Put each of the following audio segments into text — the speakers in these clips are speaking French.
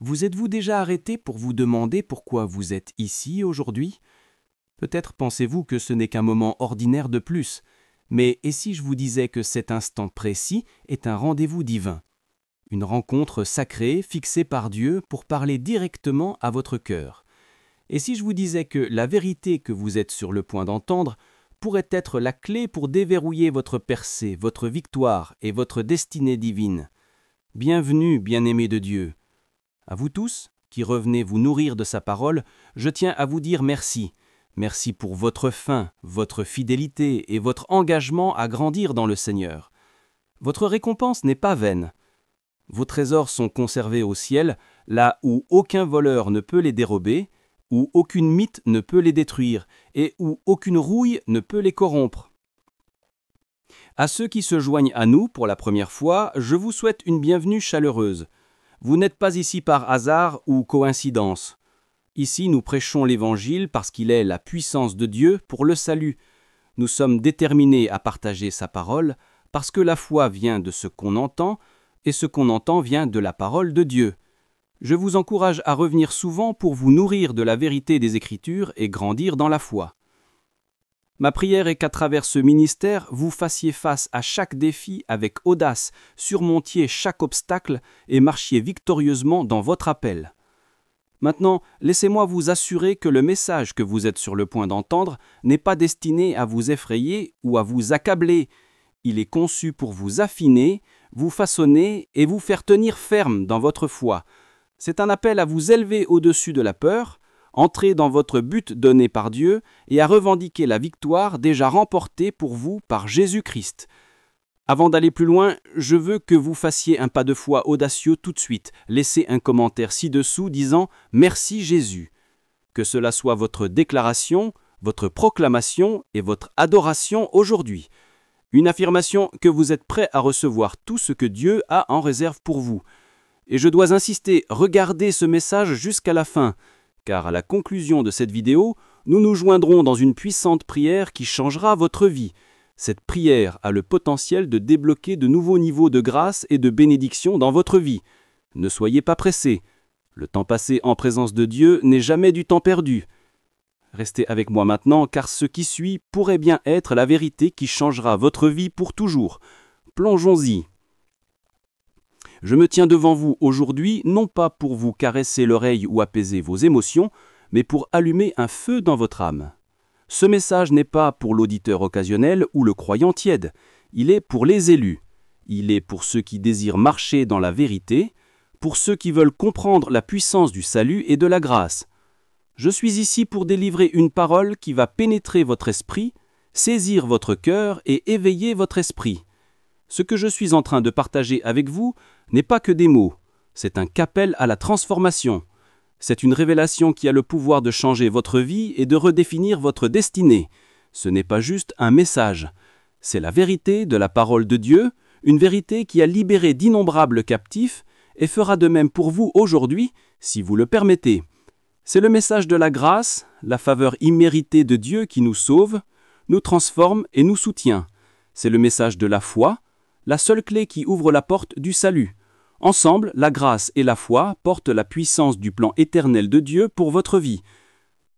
Vous êtes-vous déjà arrêté pour vous demander pourquoi vous êtes ici aujourd'hui? Peut-être pensez-vous que ce n'est qu'un moment ordinaire de plus, mais et si je vous disais que cet instant précis est un rendez-vous divin? Une rencontre sacrée fixée par Dieu pour parler directement à votre cœur. Et si je vous disais que la vérité que vous êtes sur le point d'entendre pourrait être la clé pour déverrouiller votre percée, votre victoire et votre destinée divine? Bienvenue, bien-aimés de Dieu. À vous tous, qui revenez vous nourrir de sa parole, je tiens à vous dire merci. Merci pour votre faim, votre fidélité et votre engagement à grandir dans le Seigneur. Votre récompense n'est pas vaine. Vos trésors sont conservés au ciel, là où aucun voleur ne peut les dérober, où aucune mythe ne peut les détruire, et où aucune rouille ne peut les corrompre. À ceux qui se joignent à nous pour la première fois, je vous souhaite une bienvenue chaleureuse. Vous n'êtes pas ici par hasard ou coïncidence. Ici, nous prêchons l'Évangile parce qu'il est la puissance de Dieu pour le salut. Nous sommes déterminés à partager sa parole parce que la foi vient de ce qu'on entend et ce qu'on entend vient de la parole de Dieu. Je vous encourage à revenir souvent pour vous nourrir de la vérité des Écritures et grandir dans la foi. Ma prière est qu'à travers ce ministère, vous fassiez face à chaque défi avec audace, surmontiez chaque obstacle et marchiez victorieusement dans votre appel. Maintenant, laissez-moi vous assurer que le message que vous êtes sur le point d'entendre n'est pas destiné à vous effrayer ou à vous accabler. Il est conçu pour vous affiner, vous façonner et vous faire tenir ferme dans votre foi. C'est un appel à vous élever au-dessus de la peur, entrer dans votre but donné par Dieu et à revendiquer la victoire déjà remportée pour vous par Jésus-Christ. Avant d'aller plus loin, je veux que vous fassiez un pas de foi audacieux tout de suite. Laissez un commentaire ci-dessous disant « Merci Jésus ». Que cela soit votre déclaration, votre proclamation et votre adoration aujourd'hui. Une affirmation que vous êtes prêt à recevoir tout ce que Dieu a en réserve pour vous. Et je dois insister, regardez ce message jusqu'à la fin, car à la conclusion de cette vidéo, nous nous joindrons dans une puissante prière qui changera votre vie. Cette prière a le potentiel de débloquer de nouveaux niveaux de grâce et de bénédiction dans votre vie. Ne soyez pas pressés. Le temps passé en présence de Dieu n'est jamais du temps perdu. Restez avec moi maintenant, car ce qui suit pourrait bien être la vérité qui changera votre vie pour toujours. Plongeons-y. Je me tiens devant vous aujourd'hui, non pas pour vous caresser l'oreille ou apaiser vos émotions, mais pour allumer un feu dans votre âme. Ce message n'est pas pour l'auditeur occasionnel ou le croyant tiède, il est pour les élus. Il est pour ceux qui désirent marcher dans la vérité, pour ceux qui veulent comprendre la puissance du salut et de la grâce. Je suis ici pour délivrer une parole qui va pénétrer votre esprit, saisir votre cœur et éveiller votre esprit. Ce que je suis en train de partager avec vous n'est pas que des mots, c'est un qu'appel à la transformation. C'est une révélation qui a le pouvoir de changer votre vie et de redéfinir votre destinée. Ce n'est pas juste un message, c'est la vérité de la parole de Dieu, une vérité qui a libéré d'innombrables captifs et fera de même pour vous aujourd'hui, si vous le permettez. C'est le message de la grâce, la faveur imméritée de Dieu qui nous sauve, nous transforme et nous soutient. C'est le message de la foi, la seule clé qui ouvre la porte du salut. Ensemble, la grâce et la foi portent la puissance du plan éternel de Dieu pour votre vie.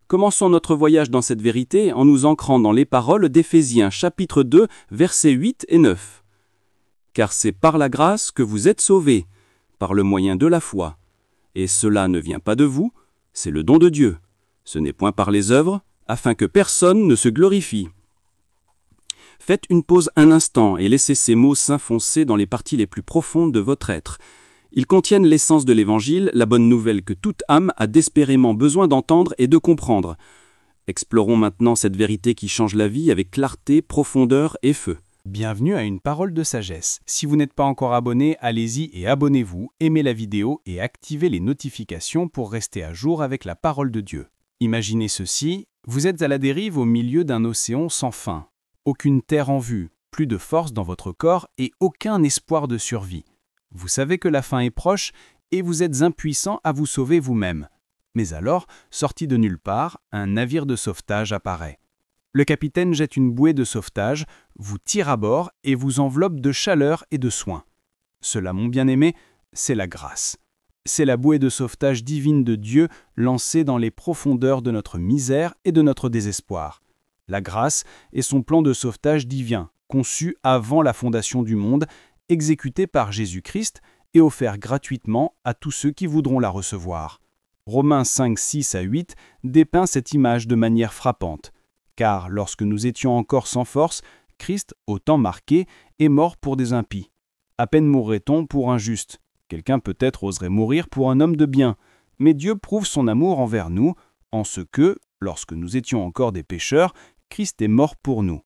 Commençons notre voyage dans cette vérité en nous ancrant dans les paroles d'Éphésiens chapitre 2, versets 8 et 9. Car c'est par la grâce que vous êtes sauvés, par le moyen de la foi. Et cela ne vient pas de vous, c'est le don de Dieu. Ce n'est point par les œuvres, afin que personne ne se glorifie. Faites une pause un instant et laissez ces mots s'infoncer dans les parties les plus profondes de votre être. Ils contiennent l'essence de l'Évangile, la bonne nouvelle que toute âme a désespérément besoin d'entendre et de comprendre. Explorons maintenant cette vérité qui change la vie avec clarté, profondeur et feu. Bienvenue à une parole de sagesse. Si vous n'êtes pas encore abonné, allez-y et abonnez-vous, aimez la vidéo et activez les notifications pour rester à jour avec la parole de Dieu. Imaginez ceci, vous êtes à la dérive au milieu d'un océan sans fin. Aucune terre en vue, plus de force dans votre corps et aucun espoir de survie. Vous savez que la fin est proche et vous êtes impuissant à vous sauver vous-même. Mais alors, sorti de nulle part, un navire de sauvetage apparaît. Le capitaine jette une bouée de sauvetage, vous tire à bord et vous enveloppe de chaleur et de soins. Cela, mon bien-aimé, c'est la grâce. C'est la bouée de sauvetage divine de Dieu lancée dans les profondeurs de notre misère et de notre désespoir. La grâce est son plan de sauvetage divin, conçu avant la fondation du monde, exécuté par Jésus-Christ et offert gratuitement à tous ceux qui voudront la recevoir. Romains 5, 6 à 8 dépeint cette image de manière frappante. Car lorsque nous étions encore sans force, Christ, au temps marqué, est mort pour des impies. À peine mourrait-on pour un juste. Quelqu'un peut-être oserait mourir pour un homme de bien. Mais Dieu prouve son amour envers nous, en ce que, lorsque nous étions encore des pécheurs, Christ est mort pour nous.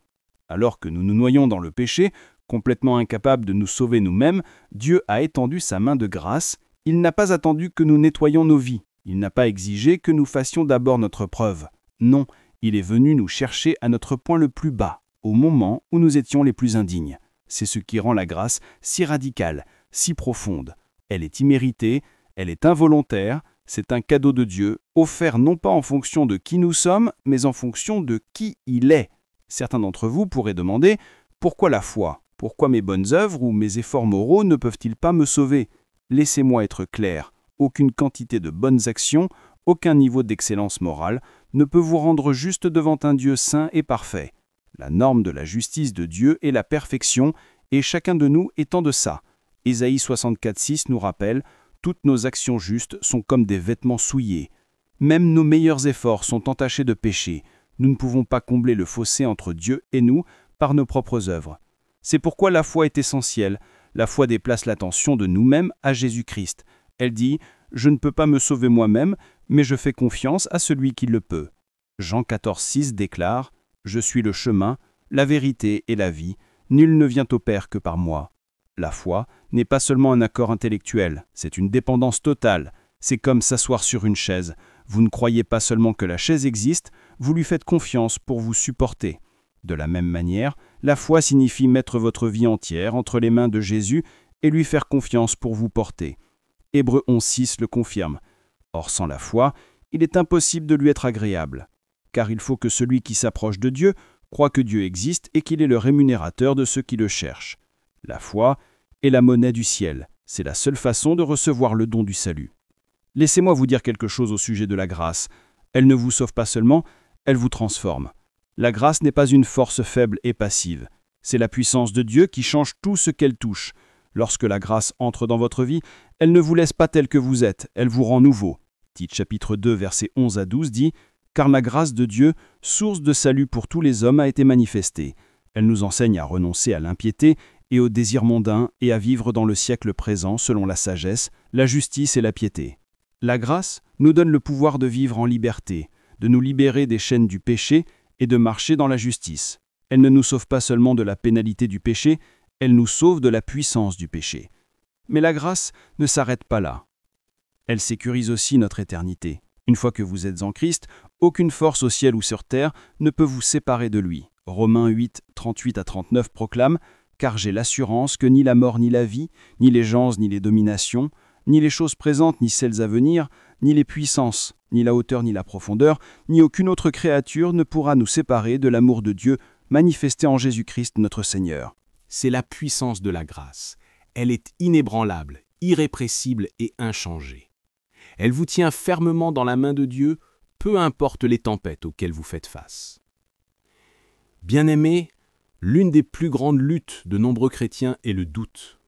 Alors que nous nous noyons dans le péché, complètement incapables de nous sauver nous-mêmes, Dieu a étendu sa main de grâce. Il n'a pas attendu que nous nettoyions nos vies. Il n'a pas exigé que nous fassions d'abord notre preuve. Non, il est venu nous chercher à notre point le plus bas, au moment où nous étions les plus indignes. C'est ce qui rend la grâce si radicale, si profonde. Elle est imméritée, elle est involontaire, c'est un cadeau de Dieu, offert non pas en fonction de qui nous sommes, mais en fonction de qui il est. Certains d'entre vous pourraient demander « Pourquoi la foi ? Pourquoi mes bonnes œuvres ou mes efforts moraux ne peuvent-ils pas me sauver ?» Laissez-moi être clair, aucune quantité de bonnes actions, aucun niveau d'excellence morale ne peut vous rendre juste devant un Dieu saint et parfait. La norme de la justice de Dieu est la perfection, et chacun de nous est en deçà. Ésaïe 64, 6 nous rappelle « Toutes nos actions justes sont comme des vêtements souillés. Même nos meilleurs efforts sont entachés de péché. Nous ne pouvons pas combler le fossé entre Dieu et nous par nos propres œuvres. » C'est pourquoi la foi est essentielle. La foi déplace l'attention de nous-mêmes à Jésus-Christ. Elle dit « Je ne peux pas me sauver moi-même, mais je fais confiance à celui qui le peut. » Jean 14, 6 déclare « Je suis le chemin, la vérité et la vie. Nul ne vient au Père que par moi. » La foi n'est pas seulement un accord intellectuel, c'est une dépendance totale. C'est comme s'asseoir sur une chaise. Vous ne croyez pas seulement que la chaise existe, vous lui faites confiance pour vous supporter. De la même manière, la foi signifie mettre votre vie entière entre les mains de Jésus et lui faire confiance pour vous porter. Hébreux 11, 6 le confirme. Or, sans la foi, il est impossible de lui être agréable. Car il faut que celui qui s'approche de Dieu croit que Dieu existe et qu'il est le rémunérateur de ceux qui le cherchent. La foi est la monnaie du ciel. C'est la seule façon de recevoir le don du salut. Laissez-moi vous dire quelque chose au sujet de la grâce. Elle ne vous sauve pas seulement, elle vous transforme. La grâce n'est pas une force faible et passive. C'est la puissance de Dieu qui change tout ce qu'elle touche. Lorsque la grâce entre dans votre vie, elle ne vous laisse pas tel que vous êtes, elle vous rend nouveau. Tite chapitre 2, versets 11 à 12 dit « Car la grâce de Dieu, source de salut pour tous les hommes, a été manifestée. Elle nous enseigne à renoncer à l'impiété et aux désirs mondains et à vivre dans le siècle présent selon la sagesse, la justice et la piété. La grâce nous donne le pouvoir de vivre en liberté, de nous libérer des chaînes du péché et de marcher dans la justice. Elle ne nous sauve pas seulement de la pénalité du péché, elle nous sauve de la puissance du péché. Mais la grâce ne s'arrête pas là. Elle sécurise aussi notre éternité. Une fois que vous êtes en Christ, aucune force au ciel ou sur terre ne peut vous séparer de lui. Romains 8, 38 à 39 proclame « Car j'ai l'assurance que ni la mort ni la vie, ni les gens ni les dominations, ni les choses présentes ni celles à venir, ni les puissances, ni la hauteur ni la profondeur, ni aucune autre créature ne pourra nous séparer de l'amour de Dieu manifesté en Jésus-Christ notre Seigneur. » C'est la puissance de la grâce. Elle est inébranlable, irrépressible et inchangée. Elle vous tient fermement dans la main de Dieu, peu importe les tempêtes auxquelles vous faites face. Bien-aimés, l'une des plus grandes luttes de nombreux chrétiens est le doute.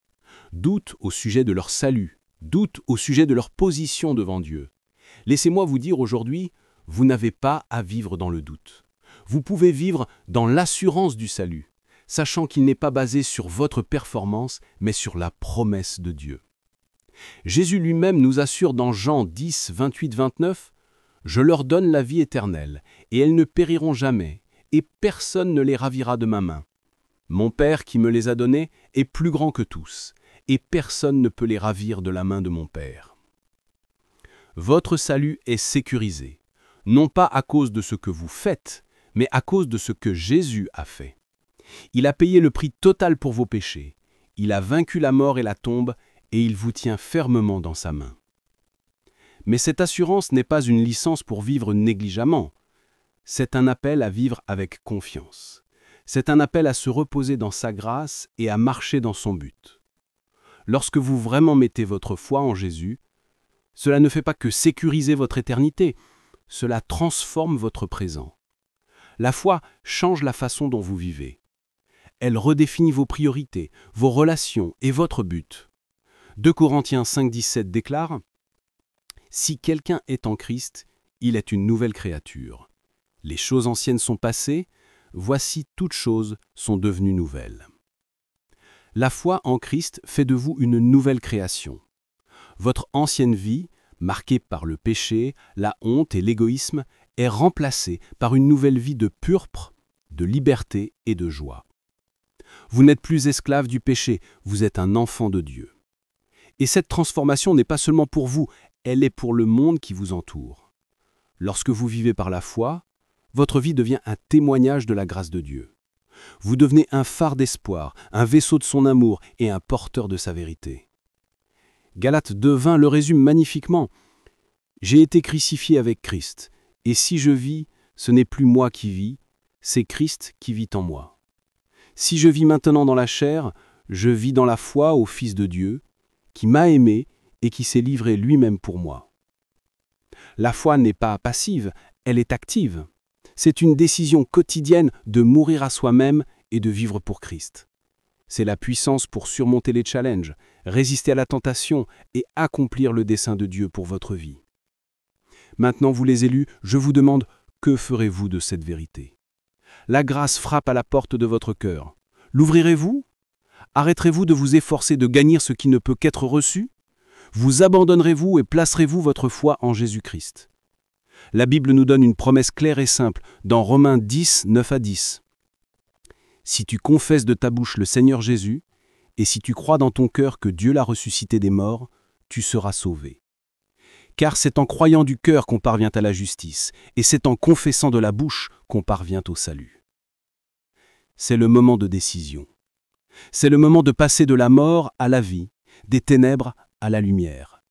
Doute au sujet de leur salut, doute au sujet de leur position devant Dieu. Laissez-moi vous dire aujourd'hui, vous n'avez pas à vivre dans le doute. Vous pouvez vivre dans l'assurance du salut, sachant qu'il n'est pas basé sur votre performance, mais sur la promesse de Dieu. Jésus lui-même nous assure dans Jean 10, 28-29 « Je leur donne la vie éternelle, et elles ne périront jamais, et personne ne les ravira de ma main. Mon Père qui me les a donnés est plus grand que tous, et personne ne peut les ravir de la main de mon Père. » Votre salut est sécurisé, non pas à cause de ce que vous faites, mais à cause de ce que Jésus a fait. Il a payé le prix total pour vos péchés, il a vaincu la mort et la tombe, et il vous tient fermement dans sa main. Mais cette assurance n'est pas une licence pour vivre négligemment. C'est un appel à vivre avec confiance. C'est un appel à se reposer dans sa grâce et à marcher dans son but. Lorsque vous vraiment mettez votre foi en Jésus, Cela ne fait pas que sécuriser votre éternité, cela transforme votre présent. La foi change la façon dont vous vivez. Elle redéfinit vos priorités, vos relations et votre but. 2 Corinthiens 5,17 déclare « Si quelqu'un est en Christ, il est une nouvelle créature. Les choses anciennes sont passées, voici toutes choses sont devenues nouvelles. » La foi en Christ fait de vous une nouvelle création. Votre ancienne vie, marquée par le péché, la honte et l'égoïsme, est remplacée par une nouvelle vie de pourpre, de liberté et de joie. Vous n'êtes plus esclave du péché, vous êtes un enfant de Dieu. Et cette transformation n'est pas seulement pour vous, elle est pour le monde qui vous entoure. Lorsque vous vivez par la foi, votre vie devient un témoignage de la grâce de Dieu. Vous devenez un phare d'espoir, un vaisseau de son amour et un porteur de sa vérité. Galates 2,20 le résume magnifiquement. « J'ai été crucifié avec Christ, et si je vis, ce n'est plus moi qui vis, c'est Christ qui vit en moi. Si je vis maintenant dans la chair, je vis dans la foi au Fils de Dieu, qui m'a aimé et qui s'est livré lui-même pour moi. » La foi n'est pas passive, elle est active. C'est une décision quotidienne de mourir à soi-même et de vivre pour Christ. C'est la puissance pour surmonter les challenges, résister à la tentation et accomplir le dessein de Dieu pour votre vie. Maintenant, vous les élus, je vous demande, que ferez-vous de cette vérité? La grâce frappe à la porte de votre cœur. L'ouvrirez-vous? Arrêterez-vous de vous efforcer de gagner ce qui ne peut qu'être reçu? Vous abandonnerez-vous et placerez-vous votre foi en Jésus-Christ? La Bible nous donne une promesse claire et simple dans Romains 10, 9 à 10. « Si tu confesses de ta bouche le Seigneur Jésus, et si tu crois dans ton cœur que Dieu l'a ressuscité des morts, tu seras sauvé. Car c'est en croyant du cœur qu'on parvient à la justice, et c'est en confessant de la bouche qu'on parvient au salut. » C'est le moment de décision. C'est le moment de passer de la mort à la vie, des ténèbres à la lumière.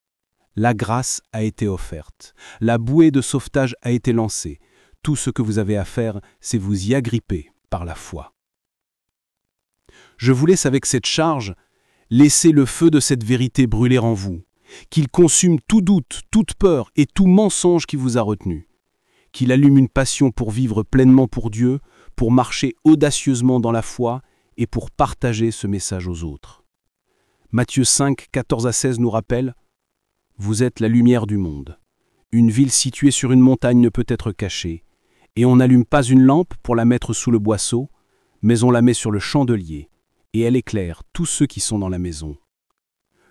La grâce a été offerte, la bouée de sauvetage a été lancée. Tout ce que vous avez à faire, c'est vous y agripper par la foi. Je vous laisse avec cette charge, laissez le feu de cette vérité brûler en vous, qu'il consume tout doute, toute peur et tout mensonge qui vous a retenu, qu'il allume une passion pour vivre pleinement pour Dieu, pour marcher audacieusement dans la foi et pour partager ce message aux autres. Matthieu 5, 14 à 16 nous rappelle « Vous êtes la lumière du monde. Une ville située sur une montagne ne peut être cachée, et on n'allume pas une lampe pour la mettre sous le boisseau, mais on la met sur le chandelier, et elle éclaire tous ceux qui sont dans la maison.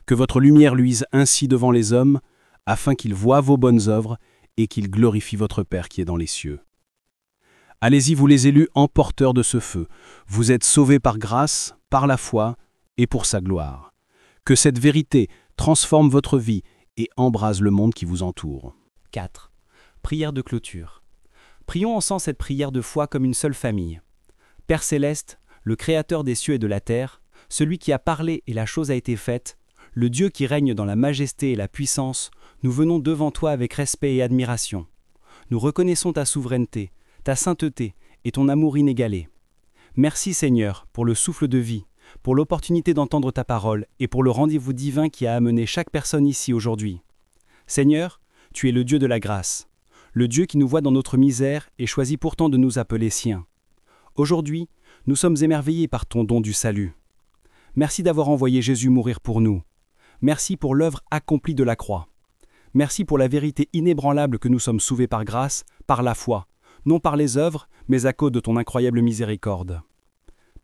Que votre lumière luise ainsi devant les hommes, afin qu'ils voient vos bonnes œuvres et qu'ils glorifient votre Père qui est dans les cieux. » Allez-y, vous les élus, emporteurs de ce feu. Vous êtes sauvés par grâce, par la foi et pour sa gloire. Que cette vérité transforme votre vie et embrase le monde qui vous entoure. 4. Prière de clôture. Prions ensemble cette prière de foi comme une seule famille. Père céleste, le Créateur des cieux et de la terre, celui qui a parlé et la chose a été faite, le Dieu qui règne dans la majesté et la puissance, nous venons devant toi avec respect et admiration. Nous reconnaissons ta souveraineté, ta sainteté et ton amour inégalé. Merci Seigneur pour le souffle de vie, pour l'opportunité d'entendre ta parole et pour le rendez-vous divin qui a amené chaque personne ici aujourd'hui. Seigneur, tu es le Dieu de la grâce, le Dieu qui nous voit dans notre misère et choisit pourtant de nous appeler siens. Aujourd'hui, nous sommes émerveillés par ton don du salut. Merci d'avoir envoyé Jésus mourir pour nous. Merci pour l'œuvre accomplie de la croix. Merci pour la vérité inébranlable que nous sommes sauvés par grâce, par la foi, non par les œuvres, mais à cause de ton incroyable miséricorde.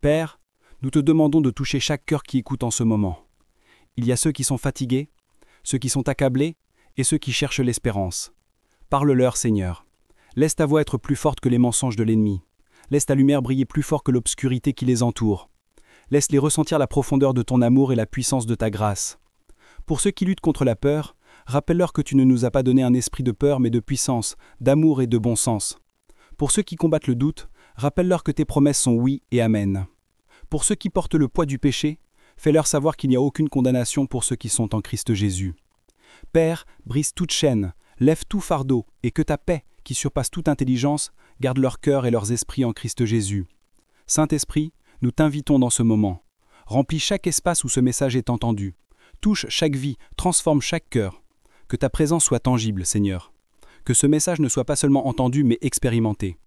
Père, nous te demandons de toucher chaque cœur qui écoute en ce moment. Il y a ceux qui sont fatigués, ceux qui sont accablés et ceux qui cherchent l'espérance. Parle-leur, Seigneur. Laisse ta voix être plus forte que les mensonges de l'ennemi. Laisse ta lumière briller plus fort que l'obscurité qui les entoure. Laisse-les ressentir la profondeur de ton amour et la puissance de ta grâce. Pour ceux qui luttent contre la peur, rappelle-leur que tu ne nous as pas donné un esprit de peur mais de puissance, d'amour et de bon sens. Pour ceux qui combattent le doute, rappelle-leur que tes promesses sont oui et amen. Pour ceux qui portent le poids du péché, fais-leur savoir qu'il n'y a aucune condamnation pour ceux qui sont en Christ Jésus. Père, brise toute chaîne, lève tout fardeau, et que ta paix, qui surpasse toute intelligence, garde leur cœur et leurs esprits en Christ Jésus. Saint-Esprit, nous t'invitons dans ce moment. Remplis chaque espace où ce message est entendu. Touche chaque vie, transforme chaque cœur. Que ta présence soit tangible, Seigneur. Que ce message ne soit pas seulement entendu mais expérimenté.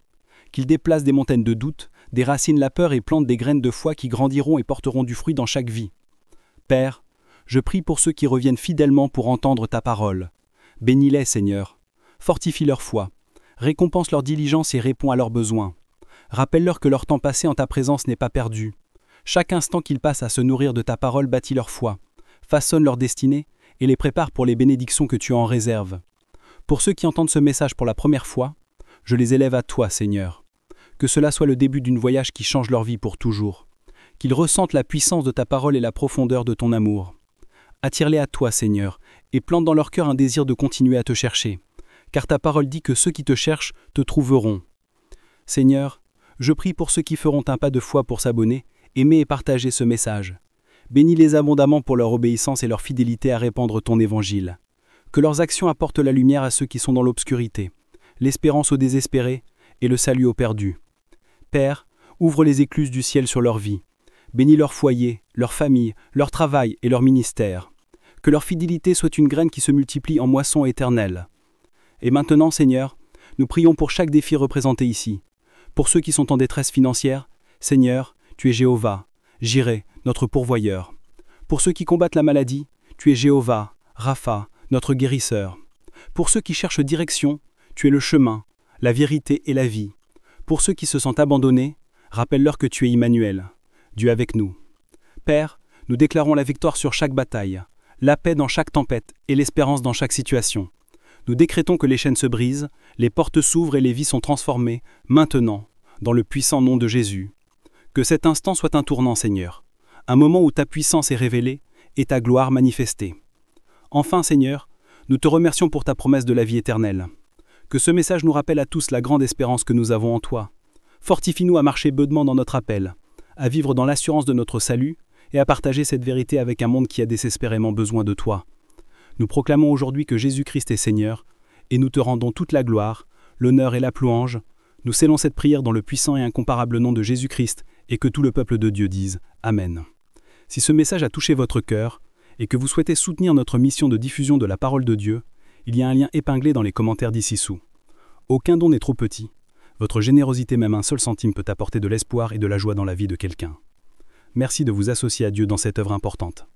Qu'il déplace des montagnes de doute, déracine la peur et plante des graines de foi qui grandiront et porteront du fruit dans chaque vie. Père, je prie pour ceux qui reviennent fidèlement pour entendre ta parole. Bénis-les, Seigneur. Fortifie leur foi. Récompense leur diligence et réponds à leurs besoins. Rappelle-leur que leur temps passé en ta présence n'est pas perdu. Chaque instant qu'ils passent à se nourrir de ta parole bâtit leur foi, façonne leur destinée et les prépare pour les bénédictions que tu en réserves. Pour ceux qui entendent ce message pour la première fois, je les élève à toi, Seigneur. Que cela soit le début d'un voyage qui change leur vie pour toujours. Qu'ils ressentent la puissance de ta parole et la profondeur de ton amour. Attire-les à toi, Seigneur, et plante dans leur cœur un désir de continuer à te chercher. Car ta parole dit que ceux qui te cherchent te trouveront. Seigneur, je prie pour ceux qui feront un pas de foi pour s'abonner, aimer et partager ce message. Bénis-les abondamment pour leur obéissance et leur fidélité à répandre ton évangile. Que leurs actions apportent la lumière à ceux qui sont dans l'obscurité, l'espérance aux désespérés et le salut aux perdus. Père, ouvre les écluses du ciel sur leur vie. Bénis leur foyer, leur famille, leur travail et leur ministère. Que leur fidélité soit une graine qui se multiplie en moisson éternelle. Et maintenant, Seigneur, nous prions pour chaque défi représenté ici. Pour ceux qui sont en détresse financière, Seigneur, tu es Jéhovah, Jireh, notre pourvoyeur. Pour ceux qui combattent la maladie, tu es Jéhovah, Rapha, notre guérisseur. Pour ceux qui cherchent direction, tu es le chemin, la vérité et la vie. Pour ceux qui se sentent abandonnés, rappelle-leur que tu es Immanuel, Dieu avec nous. Père, nous déclarons la victoire sur chaque bataille, la paix dans chaque tempête et l'espérance dans chaque situation. Nous décrétons que les chaînes se brisent, les portes s'ouvrent et les vies sont transformées, maintenant, dans le puissant nom de Jésus. Que cet instant soit un tournant, Seigneur, un moment où ta puissance est révélée et ta gloire manifestée. Enfin, Seigneur, nous te remercions pour ta promesse de la vie éternelle. Que ce message nous rappelle à tous la grande espérance que nous avons en toi. Fortifie-nous à marcher beudement dans notre appel, à vivre dans l'assurance de notre salut et à partager cette vérité avec un monde qui a désespérément besoin de toi. Nous proclamons aujourd'hui que Jésus-Christ est Seigneur, et nous te rendons toute la gloire, l'honneur et la louange. Nous scellons cette prière dans le puissant et incomparable nom de Jésus-Christ, et que tout le peuple de Dieu dise Amen. Si ce message a touché votre cœur, et que vous souhaitez soutenir notre mission de diffusion de la parole de Dieu, il y a un lien épinglé dans les commentaires d'ici-sous. Aucun don n'est trop petit. Votre générosité, même un seul centime, peut apporter de l'espoir et de la joie dans la vie de quelqu'un. Merci de vous associer à Dieu dans cette œuvre importante.